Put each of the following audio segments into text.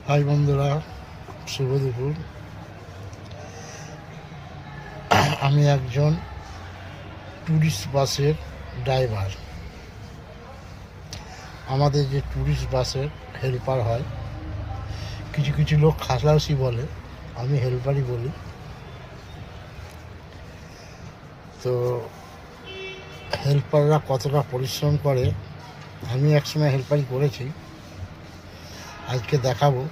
High বন্ধুরা, শুভ দুপুর। আমি একজন ট্যুরিস্ট বাসের ড্রাইভার। আমাদের যে ট্যুরিস্ট বাসের হেল্পার হয়, কিছু কিছু লোক খালাসি বলে, আমি হেল্পারই বলি। তো হেল্পাররা কতটা পরিশ্রম করে, আমি একসময় হেল্পারই করেছি। আজকে দেখাবো,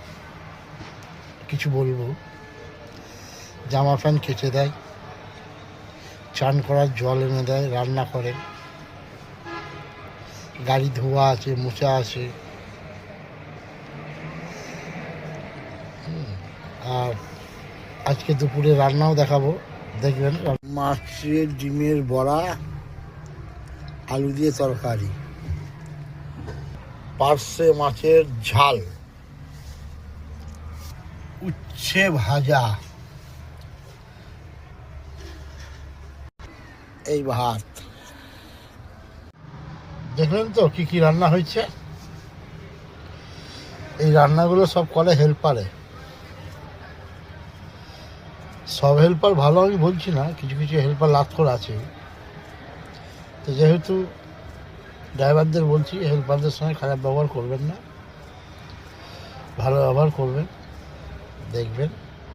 কিছু বলবো। জামা প্যান্ট কেচে দেয়, চান করার জল এনে দেয়, রান্না করে, গাড়ি ধোয়া আছে, মোছা আছে। আর আজকে দুপুরে রান্নাও দেখাবো, দেখবেন। মাছের ডিমের বড়া, আলু দিয়ে তরকারি, পার্শে মাছের ঝাল, উচ্ছে ভাজা, এই ভাত। দেখলেন তো কি কি রান্না হয়েছে। এই রান্নাগুলো সব করে হেল্পারে। সব হেল্পার ভালো আমি বলছি না, কিছু কিছু হেল্পার লাতখোর আছে। তো যেহেতু ড্রাইভারদের বলছি, হেল্পারদের সঙ্গে খারাপ ব্যবহার করবেন না, ভালো ব্যবহার করবেন, দেখবেন